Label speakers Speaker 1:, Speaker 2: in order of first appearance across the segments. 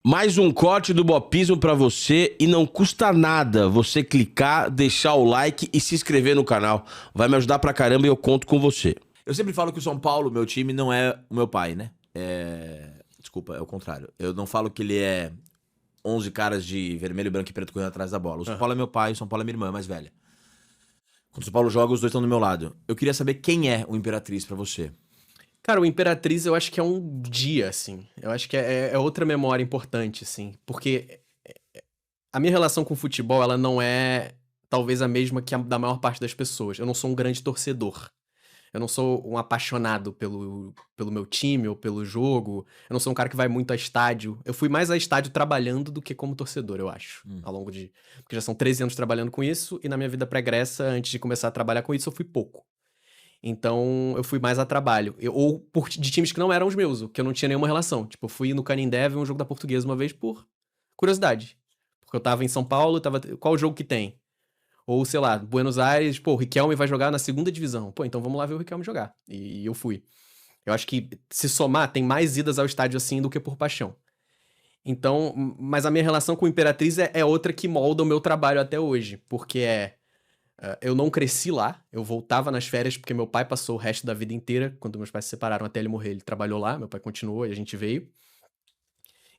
Speaker 1: Mais um corte do Bopismo pra você e não custa nada você clicar, deixar o like e se inscrever no canal. Vai me ajudar pra caramba e eu conto com você.
Speaker 2: Eu sempre falo que o São Paulo, meu time, não é o meu pai, né? Desculpa, é o contrário. Eu não falo que ele é 11 caras de vermelho, branco e preto correndo atrás da bola. O São Paulo é meu pai, o São Paulo é minha irmã mais velha. Quando o São Paulo joga, os dois estão do meu lado. Eu queria saber quem é o Imperatriz pra você.
Speaker 3: Cara, o Imperatriz eu acho que é um dia, assim. Eu acho que é outra memória importante, assim. Porque a minha relação com o futebol, ela não é talvez a mesma que a da maior parte das pessoas. Eu não sou um grande torcedor. Eu não sou um apaixonado pelo meu time ou pelo jogo. Eu não sou um cara que vai muito a estádio. Eu fui mais a estádio trabalhando do que como torcedor, eu acho. Ao longo de... Porque já são 13 anos trabalhando com isso. E na minha vida pregressa, antes de começar a trabalhar com isso, eu fui pouco. Então, eu fui mais a trabalho. De times que não eram os meus, que eu não tinha nenhuma relação. Tipo, eu fui no Canindé ver um jogo da Portuguesa uma vez por curiosidade. Porque eu tava em São Paulo, qual jogo que tem? Ou, sei lá, Buenos Aires, pô, o Riquelme vai jogar na segunda divisão. Pô, então vamos lá ver o Riquelme jogar. E eu fui. Eu acho que, se somar, tem mais idas ao estádio assim do que por paixão. Então, mas a minha relação com o Imperatriz é outra que molda o meu trabalho até hoje. Porque eu não cresci lá, eu voltava nas férias porque meu pai passou o resto da vida inteira, quando meus pais se separaram até ele morrer, ele trabalhou lá, meu pai continuou e a gente veio.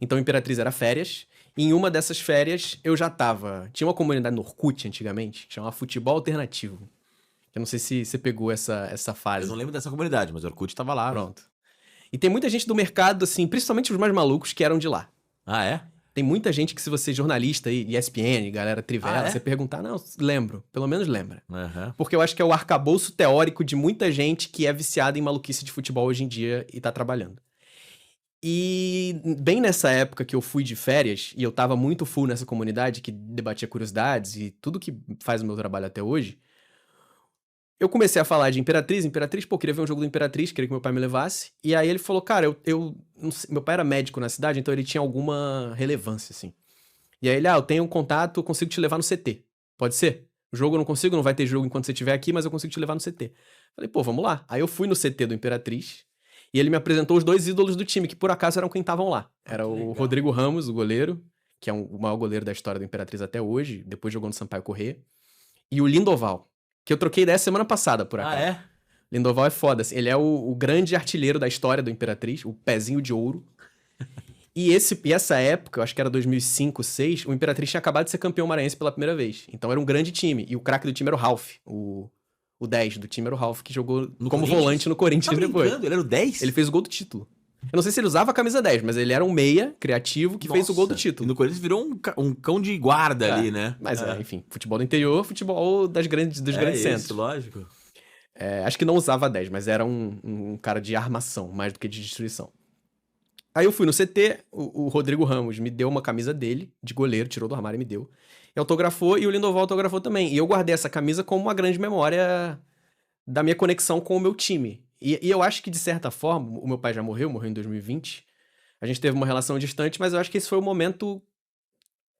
Speaker 3: Então Imperatriz era férias, e em uma dessas férias eu já tava... Tinha uma comunidade no Orkut antigamente, que chamava Futebol Alternativo. Eu não sei se você pegou essa fase.
Speaker 2: Eu não lembro dessa comunidade, mas o Orkut tava lá.
Speaker 3: Pronto. E tem muita gente do mercado, assim, principalmente os mais malucos, que eram de lá.
Speaker 2: Ah, é?
Speaker 3: Tem muita gente que se você é jornalista aí, ESPN, galera Trivela, você perguntar, não, lembro, pelo menos lembra. Porque eu acho que é o arcabouço teórico de muita gente que é viciada em maluquice de futebol hoje em dia e tá trabalhando. E bem nessa época que eu fui de férias, e eu tava muito full nessa comunidade que debatia curiosidades e tudo que faz o meu trabalho até hoje, eu comecei a falar de Imperatriz, pô, queria ver um jogo do Imperatriz, queria que meu pai me levasse. E aí ele falou, cara, eu não sei, meu pai era médico na cidade, então ele tinha alguma relevância, assim. E aí ele, eu tenho um contato, eu consigo te levar no CT. Pode ser? O jogo eu não consigo, não vai ter jogo enquanto você estiver aqui, mas eu consigo te levar no CT. Falei, pô, vamos lá. Aí eu fui no CT do Imperatriz, e ele me apresentou os dois ídolos do time, que por acaso eram quem estavam lá. Era o Rodrigo Ramos, o goleiro, que é o maior goleiro da história do Imperatriz até hoje, depois jogou no Sampaio Corrêa, e o Lindoval, que eu troquei ideia semana passada, por acaso.
Speaker 2: Ah, é?
Speaker 3: Lindoval é foda. Ele é o grande artilheiro da história do Imperatriz, o pezinho de ouro. E essa época, eu acho que era 2005, 2006, o Imperatriz tinha acabado de ser campeão maranhense pela primeira vez. Então era um grande time. E o craque do time era o Ralf. O 10 do time era o Ralf, que jogou como volante no Corinthians depois.
Speaker 2: Ele era o 10?
Speaker 3: Ele fez o gol do título. Eu não sei se ele usava a camisa 10, mas ele era um meia criativo que fez o gol do título.
Speaker 2: E no Corinthians virou um cão de guarda ali, né?
Speaker 3: Mas, enfim, futebol do interior, futebol dos grandes centros.
Speaker 2: Lógico.
Speaker 3: Acho que não usava 10, mas era um cara de armação, mais do que de destruição. Aí eu fui no CT, o Rodrigo Ramos me deu uma camisa dele, de goleiro, tirou do armário e me deu. E autografou, e o Lindoval autografou também. E eu guardei essa camisa como uma grande memória da minha conexão com o meu time. E eu acho que, de certa forma, o meu pai já morreu em 2020. A gente teve uma relação distante, mas eu acho que esse foi o momento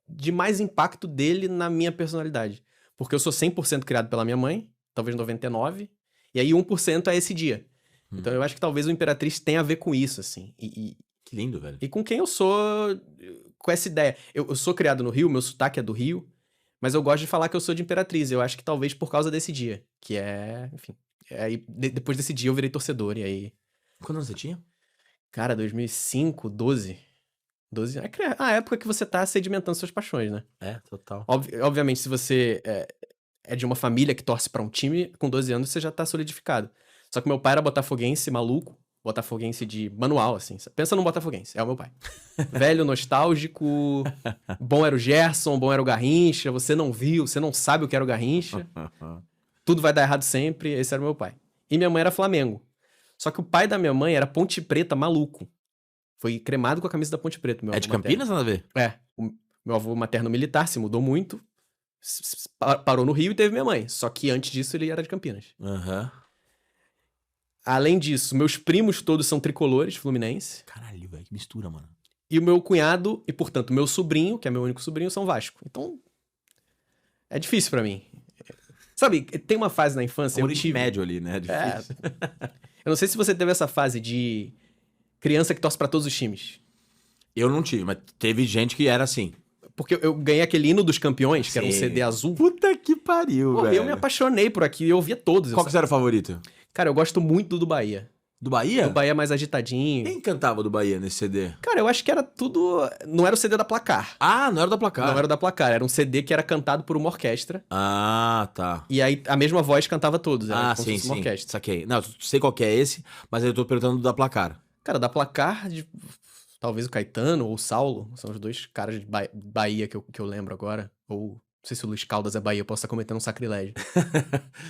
Speaker 3: de mais impacto dele na minha personalidade. Porque eu sou 100% criado pela minha mãe, talvez 99%, e aí 1% é esse dia. Então eu acho que talvez o Imperatriz tenha a ver com isso, assim.
Speaker 2: Que lindo, velho.
Speaker 3: E com quem eu sou, com essa ideia. Eu sou criado no Rio, meu sotaque é do Rio, mas eu gosto de falar que eu sou de Imperatriz. Eu acho que talvez por causa desse dia, que enfim... Aí, depois desse dia eu virei torcedor, e aí...
Speaker 2: Quando você tinha?
Speaker 3: Cara, 2005, 12. É a época que você tá sedimentando suas paixões, né?
Speaker 2: Total.
Speaker 3: Obviamente, se você é de uma família que torce pra um time, com 12 anos você já tá solidificado. Só que meu pai era botafoguense, maluco. Botafoguense de manual, assim. Pensa num botafoguense, é o meu pai. Velho, nostálgico, bom era o Gerson, bom era o Garrincha, você não viu, você não sabe o que era o Garrincha. Tudo vai dar errado sempre, esse era o meu pai. E minha mãe era Flamengo. Só que o pai da minha mãe era Ponte Preta, maluco. Foi cremado com a camisa da Ponte Preta.
Speaker 2: É de Campinas, nada a ver?
Speaker 3: O meu avô materno militar se mudou muito, parou no Rio e teve minha mãe. Só que antes disso ele era de Campinas. Além disso, meus primos todos são tricolores, fluminense.
Speaker 2: Caralho, velho, que mistura, mano.
Speaker 3: E o meu cunhado, e portanto meu sobrinho, que é meu único sobrinho, são Vasco. Então, é difícil pra mim. Sabe, tem uma fase na infância...
Speaker 2: Oriente médio ali, né? Difícil.
Speaker 3: Eu não sei se você teve essa fase de criança que torce pra todos os times.
Speaker 2: Eu não tive, mas teve gente que era assim.
Speaker 3: Porque eu ganhei aquele hino dos campeões, que era um
Speaker 2: Sim.
Speaker 3: CD azul.
Speaker 2: Puta que pariu,
Speaker 3: Pô,
Speaker 2: velho.
Speaker 3: eu me apaixonei por aquilo e eu ouvia todos.
Speaker 2: Qual que era o favorito?
Speaker 3: Cara, eu gosto muito do Bahia.
Speaker 2: Do Bahia?
Speaker 3: O Bahia mais agitadinho.
Speaker 2: Quem cantava do Bahia nesse CD?
Speaker 3: Cara, eu acho que era tudo... Não era o CD da Placar.
Speaker 2: Ah, não era da Placar.
Speaker 3: Não era o da Placar. Era um CD que era cantado por uma orquestra.
Speaker 2: Ah, tá.
Speaker 3: E aí a mesma voz cantava todos. Era
Speaker 2: Ah,
Speaker 3: como se
Speaker 2: sim,
Speaker 3: fosse uma
Speaker 2: sim.
Speaker 3: orquestra.
Speaker 2: Saquei. Não, sei qual que é esse, mas eu tô perguntando do da Placar.
Speaker 3: Cara, da Placar, talvez o Caetano ou o Saulo. São os dois caras de Bahia que eu lembro agora. Ou... Não sei se o Luiz Caldas é Bahia, eu posso estar cometendo um sacrilégio.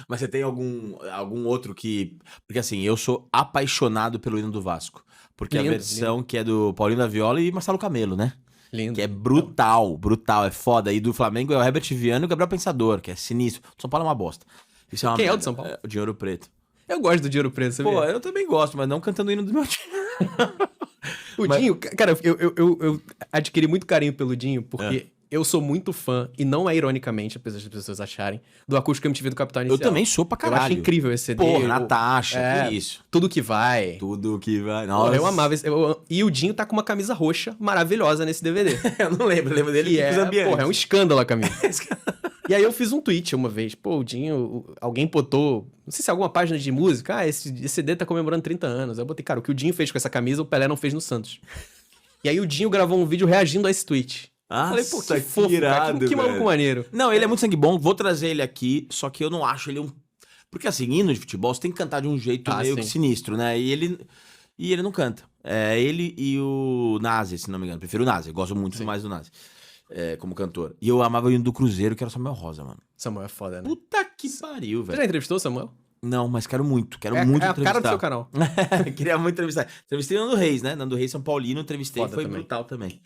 Speaker 2: Mas você tem algum outro que... Porque assim, eu sou apaixonado pelo hino do Vasco. Porque
Speaker 3: Lindo,
Speaker 2: a versão que é do Paulinho da Viola e Marcelo Camelo, né?
Speaker 3: Lindo.
Speaker 2: Que é brutal, é foda. E do Flamengo é o Herbert Viana e o Gabriel Pensador, que é sinistro. São Paulo é uma bosta. Isso uma
Speaker 3: Quem é o
Speaker 2: merda.
Speaker 3: de São Paulo?
Speaker 2: O de Ouro Preto.
Speaker 3: Eu gosto do Dinheiro Preto, sabia?
Speaker 2: Pô, eu também gosto, mas não cantando o hino do meu time.
Speaker 3: O Dinho, cara, eu adquiri muito carinho pelo Dinho, porque eu sou muito fã, e não é ironicamente, apesar das pessoas acharem, do Acústico MTV do Capital
Speaker 2: Eu
Speaker 3: Inicial.
Speaker 2: também sou pra
Speaker 3: Eu
Speaker 2: caralho.
Speaker 3: acho incrível esse CD.
Speaker 2: Porra, Natasha,
Speaker 3: É,
Speaker 2: que isso.
Speaker 3: Tudo que vai.
Speaker 2: Tudo que vai.
Speaker 3: Porra,
Speaker 2: Nossa.
Speaker 3: eu amava esse. E o Dinho tá com uma camisa roxa maravilhosa nesse DVD.
Speaker 2: Eu não lembro dele
Speaker 3: Que
Speaker 2: que
Speaker 3: é, porra, é um escândalo a camisa. E aí eu fiz um tweet uma vez. Pô, o Dinho, alguém botou, não sei se é alguma página de música, esse CD tá comemorando 30 anos. Aí eu botei, cara, o que o Dinho fez com essa camisa, o Pelé não fez no Santos. E aí o Dinho gravou um vídeo reagindo a esse tweet. Falei, pô, que fofo, cara, que maluco
Speaker 2: velho.
Speaker 3: maneiro.
Speaker 2: Não, ele é muito sangue bom, vou trazer ele aqui, só que eu não acho ele um... Porque assim, hino de futebol, você tem que cantar de um jeito meio que
Speaker 3: sim.
Speaker 2: sinistro, né? E ele não canta. É ele e o Nazi, se não me engano. Prefiro o Nazi, eu gosto muito mais do Nazi. Como cantor. E eu amava o hino do Cruzeiro, que era Samuel Rosa, mano.
Speaker 3: Samuel é foda, né?
Speaker 2: Puta que pariu,
Speaker 3: Você
Speaker 2: velho.
Speaker 3: já entrevistou o Samuel?
Speaker 2: Não, mas quero muito
Speaker 3: É
Speaker 2: muito
Speaker 3: a cara do seu canal.
Speaker 2: Queria muito entrevistar. Entrevistei o Nando Reis, né? Nando Reis São Paulino, entrevistei,
Speaker 3: Foda
Speaker 2: foi
Speaker 3: também.
Speaker 2: brutal também.